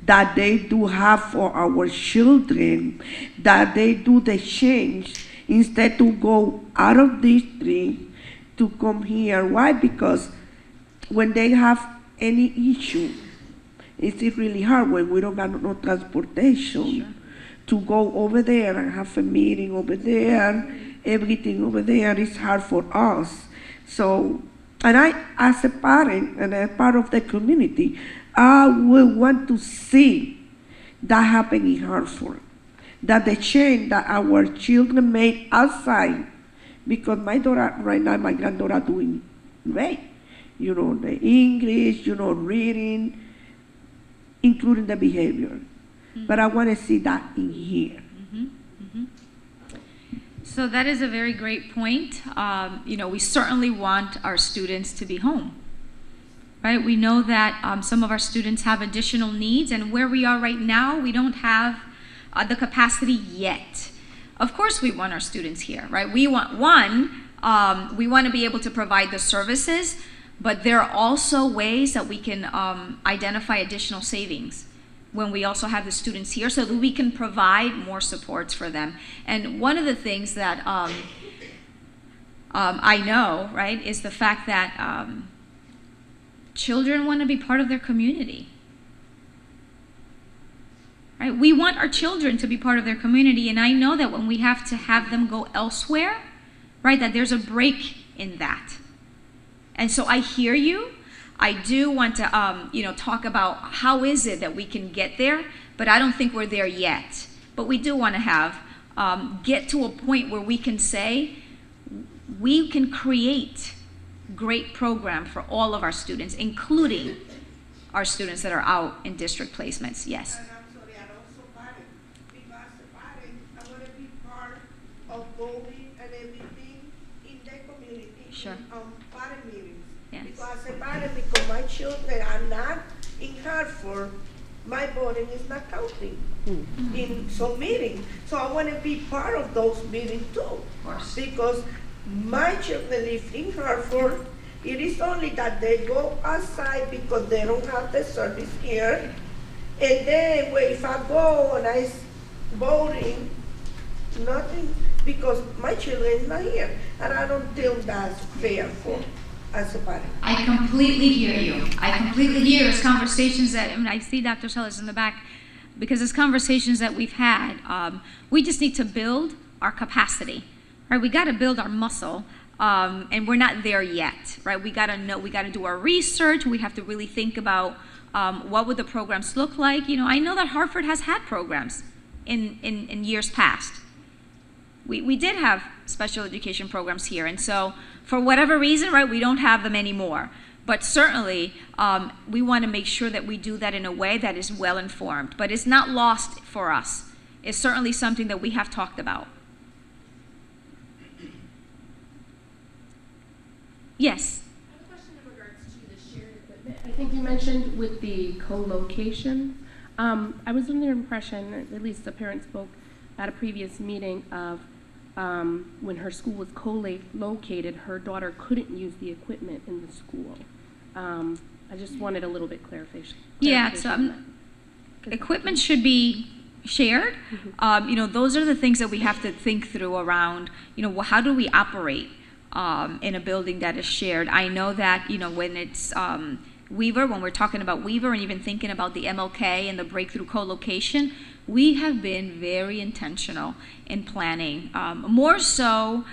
that they do have for our children, that they do the change instead to go out of district to come here. Why? Because when they have any issue, it's really hard when we don't got no transportation to go over there and have a meeting over there, everything over there is hard for us. So, and I, as a parent and a part of the community, I will want to see that happen in Hartford. That the change that our children made outside, because my daughter, right now, my granddaughter doing great. You know, the English, you know, reading, including the behavior. But I want to see that in here. So that is a very great point. You know, we certainly want our students to be home, right? We know that some of our students have additional needs, and where we are right now, we don't have the capacity yet. Of course, we want our students here, right? We want we want to be able to provide the services, but there are also ways that we can identify additional savings when we also have the students here so that we can provide more supports for them. And one of the things that I know, right, is the fact that children want to be part of their community. Right? We want our children to be part of their community, and I know that when we have to have them go elsewhere, right, that there's a break in that. And so I hear you. I do want to, you know, talk about how is it that we can get there, but I don't think we're there yet. But we do want to have, get to a point where we can say, we can create great program for all of our students, including our students that are out in district placements. Yes. And I'm sorry, I also parent, because as a parent, I want to be part of voting and everything in the community. Sure. Parent meetings. Yes. Because as a parent, because my children are not in Hartford, my voting is not counting in some meetings. So I want to be part of those meetings too. Of course. Because my children live in Hartford. It is only that they go outside because they don't have the service here. And then if I go and I voting, nothing, because my children is not here. And I don't think that's fair for as a parent. I completely hear you. I completely hear it's conversations that, I mean, I see Dr. Sellers in the back, because it's conversations that we've had. We just need to build our capacity, right? We got to build our muscle, and we're not there yet, right? We got to know, we got to do our research. We have to really think about what would the programs look like. You know, I know that Hartford has had programs in years past. We did have special education programs here, and so for whatever reason, right, we don't have them anymore. But certainly, we want to make sure that we do that in a way that is well informed. But it's not lost for us. It's certainly something that we have talked about. Yes. I have a question in regards to the shared equipment. I think you mentioned with the co-location. I was under the impression, at least the parent spoke at a previous meeting, of when her school was co-located, her daughter couldn't use the equipment in the school. I just wanted a little bit clarification. Yeah, so equipment should be shared. You know, those are the things that we have to think through around, you know, how do we operate in a building that is shared? I know that, you know, when it's Weaver, when we're talking about Weaver and even thinking about the MLK and the breakthrough co-location, we have been very intentional in planning. More so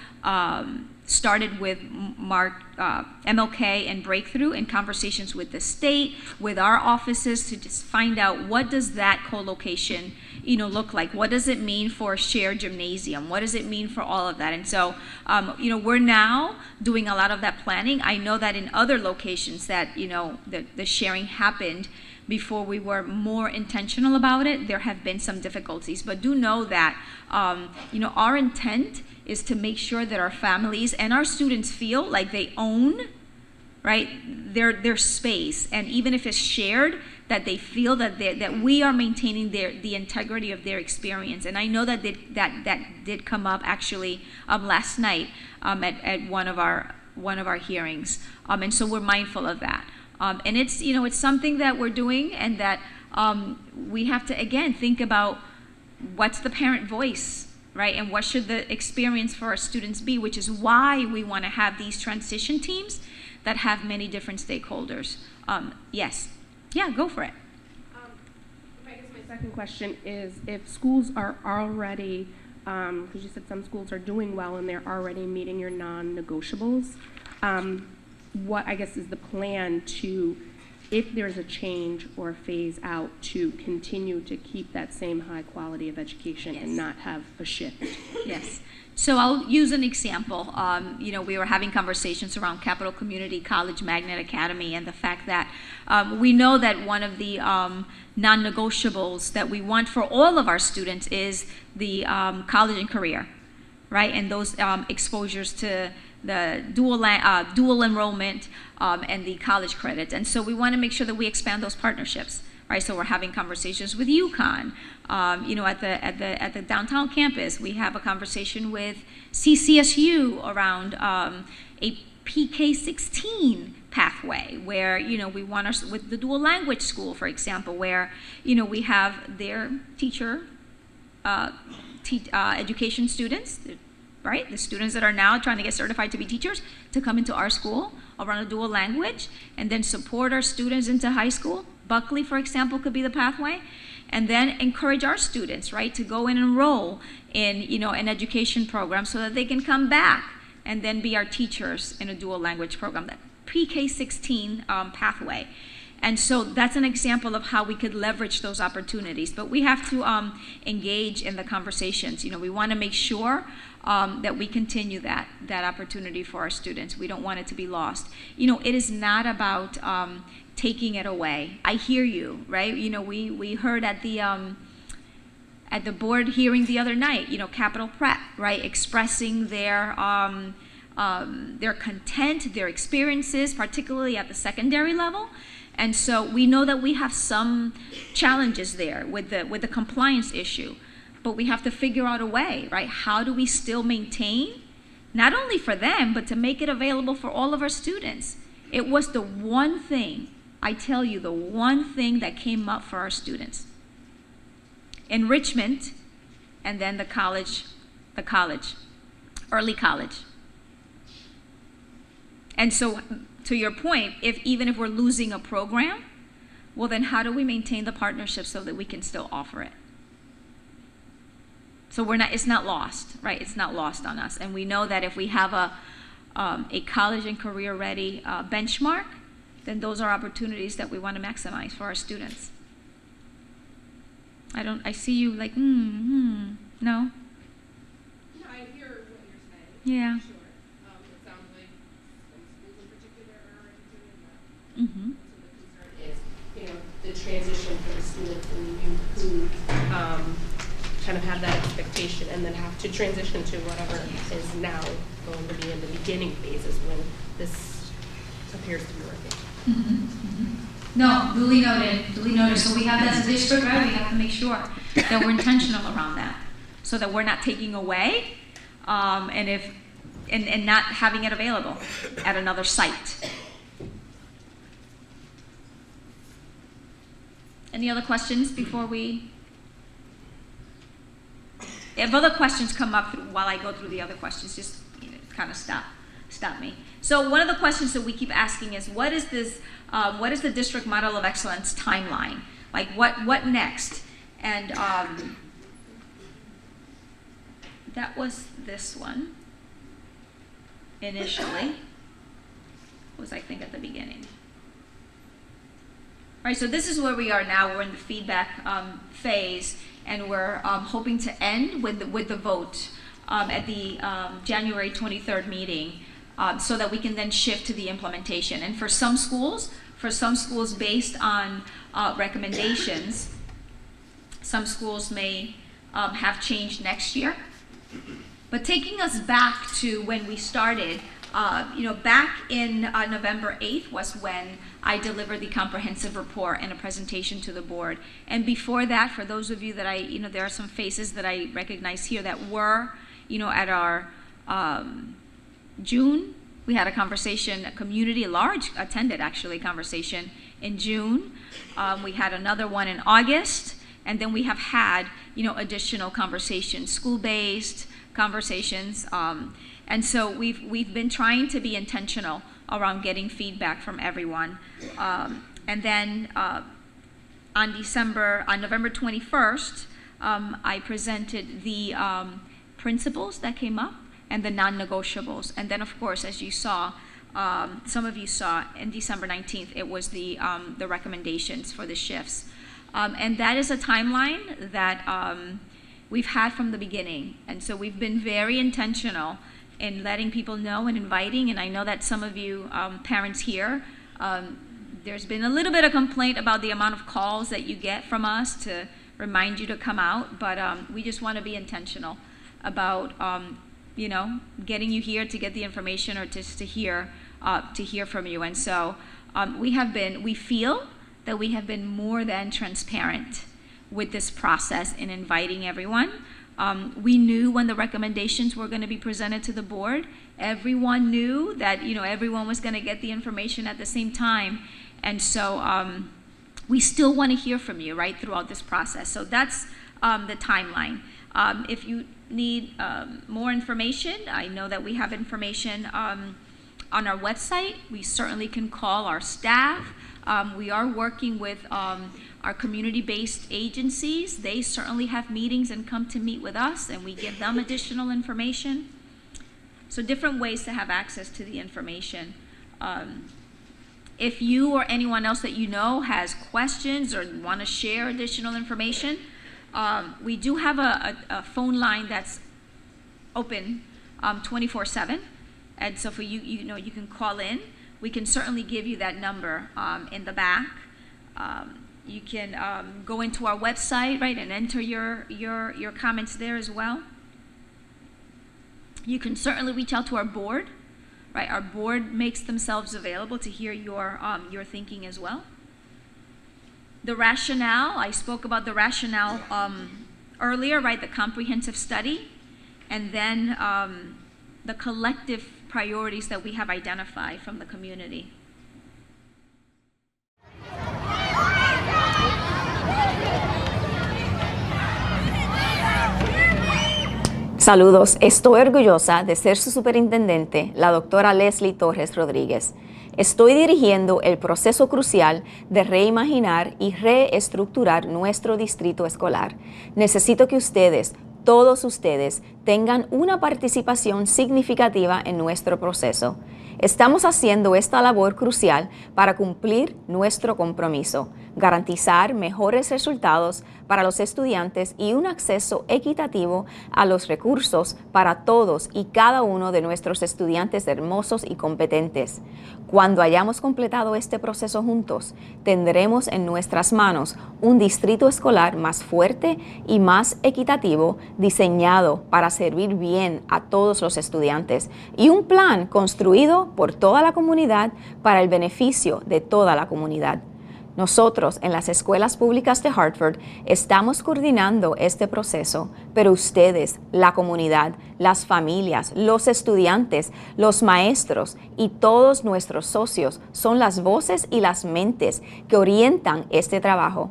started with MLK and Breakthrough in conversations with the state, with our offices, to just find out what does that co-location, you know, look like? What does it mean for a shared gymnasium? What does it mean for all of that? And so, you know, we're now doing a lot of that planning. I know that in other locations that, you know, the sharing happened, before we were more intentional about it, there have been some difficulties. But do know that, our intent is to make sure that our families and our students feel like they own, right, their space, and even if it's shared, that they feel that we are maintaining the integrity of their experience. And I know that did come up actually last night at one of our hearings, and so we're mindful of that. And it's something that we're doing, and that we have to again think about what's the parent voice, right, and what should the experience for our students be, which is why we want to have these transition teams that have many different stakeholders. Yes. Yeah, go for it. I guess my second question is, if schools are already, because you said some schools are doing well and they're already meeting your non-negotiables, what I guess is the plan to, if there's a change or a phase out, to continue to keep that same high quality of education and not have a shift? Yes. So I'll use an example. We were having conversations around Capital Community College Magnet Academy, and the fact that we know that one of the non-negotiables that we want for all of our students is the college and career, right? And those exposures to the dual enrollment and the college credits. And so we want to make sure that we expand those partnerships. Right, so we're having conversations with UConn. At the downtown campus, we have a conversation with CCSU around a PK-16 pathway, where we want with the dual language school, for example, where we have their teacher education students, right, the students that are now trying to get certified to be teachers, to come into our school around a dual language, and then support our students into high school. Buckley, for example, could be the pathway, and then encourage our students, right, to go and enroll in, an education program so that they can come back and then be our teachers in a dual language program, that PK-16 pathway. And so that's an example of how we could leverage those opportunities. But we have to engage in the conversations. We want to make sure that we continue that opportunity for our students. We don't want it to be lost. It is not about taking it away. I hear you, right? We heard at the board hearing the other night, Capital Prep, right, expressing their content, their experiences, particularly at the secondary level. And so we know that we have some challenges there with the compliance issue, but we have to figure out a way, right? How do we still maintain, not only for them, but to make it available for all of our students? It was the one thing, I tell you, the one thing that came up for our students. Enrichment, and then the college, early college. And so, to your point, even if we're losing a program, well then how do we maintain the partnership so that we can still offer it? So it's not lost, right? It's not lost on us. And we know that if we have a college and career ready benchmark, then those are opportunities that we want to maximize for our students. I see you like, no? No, I hear what you're saying. Yeah. Sure. It sounds like some schools in particular are already doing that. Mm-hmm. So the concern is, the transition for the students and youth who kind of have that expectation and then have to transition to whatever is now going to be in the beginning phases when this appears to be working. Mm-hmm. Mm-hmm. No, duly noted. So we have that as a district, right? We have to make sure that we're intentional around that, so that we're not taking away, and not having it available at another site. Any other questions before we? If other questions come up while I go through the other questions, just kind of stop me. So one of the questions that we keep asking is, what is this? What is the district model of excellence timeline? Like what next? And that was this one initially. Was I think at the beginning. All right, so this is where we are now. We're in the feedback phase, and we're hoping to end with the vote at the January 23rd meeting, so that we can then shift to the implementation. And for some schools, for some schools based on recommendations. Some schools may have changed next year. But taking us back to when we started, back in November 8th was when I delivered the comprehensive report and a presentation to the board. And before that, for those of you that there are some faces that I recognize here that were, at our June, we had a conversation, a large attended actually conversation in June. We had another one in August, and then we have had, additional conversations, school-based conversations. And so we've been trying to be intentional around getting feedback from everyone. And then on November 21st, I presented the principles that came up and the non-negotiables. And then, of course, as you saw, some of you saw, in December 19th, it was the recommendations for the shifts. And that is a timeline that we've had from the beginning. And so we've been very intentional in letting people know and inviting. And I know that some of you parents here, there's been a little bit of complaint about the amount of calls that you get from us to remind you to come out. But we just want to be intentional about getting you here to get the information or just to hear from you. And so we feel that we have been more than transparent with this process in inviting everyone. We knew when the recommendations were going to be presented to the board. Everyone knew that everyone was going to get the information at the same time. And so we still want to hear from you right throughout this process. So that's the timeline. If you need more information, I know that we have information on our website. We certainly can call our staff. We are working with our community-based agencies. They certainly have meetings and come to meet with us, and we give them additional information. So different ways to have access to the information. If you or anyone else that you know has questions or want to share additional information, we do have a phone line that's open 24/7, and so for you, you can call in. We can certainly give you that number in the back. You can go into our website, right, and enter your comments there as well. You can certainly reach out to our board, right? Our board makes themselves available to hear your thinking as well. The rationale, I spoke about the rationale earlier, right? The comprehensive study, and then the collective priorities that we have identified from the community. Saludos, estoy orgullosa de ser su superintendente, la doctora Leslie Torres Rodríguez. Estoy dirigiendo el proceso crucial de reimaginar y reestructurar nuestro distrito escolar. Necesito que ustedes, todos ustedes, tengan una participación significativa en nuestro proceso. Estamos haciendo esta labor crucial para cumplir nuestro compromiso, garantizar mejores resultados para los estudiantes y un acceso equitativo a los recursos para todos y cada uno de nuestros estudiantes hermosos y competentes. Cuando hayamos completado este proceso juntos, tendremos en nuestras manos un distrito escolar más fuerte y más equitativo, diseñado para servir bien a todos los estudiantes, y un plan construido por toda la comunidad para el beneficio de toda la comunidad. Nosotros en las escuelas públicas de Hartford estamos coordinando este proceso, pero ustedes, la comunidad, las familias, los estudiantes, los maestros y todos nuestros socios son las voces y las mentes que orientan este trabajo.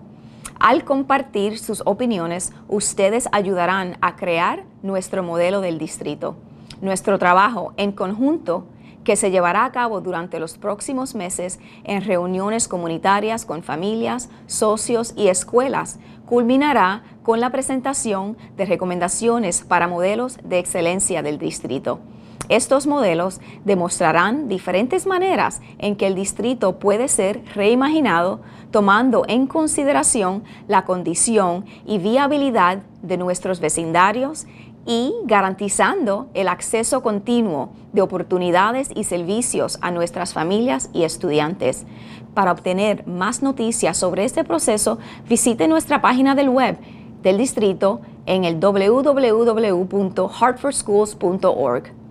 Al compartir sus opiniones, ustedes ayudarán a crear nuestro modelo del distrito. Nuestro trabajo en conjunto, que se llevará a cabo durante los próximos meses en reuniones comunitarias con familias, socios y escuelas, culminará con la presentación de recomendaciones para modelos de excelencia del distrito. Estos modelos demostrarán diferentes maneras en que el distrito puede ser reimaginado, tomando en consideración la condición y viabilidad de nuestros vecindarios y garantizando el acceso continuo de oportunidades y servicios a nuestras familias y estudiantes. Para obtener más noticias sobre este proceso, visite nuestra página del web del distrito en el www.hartfordschools.org.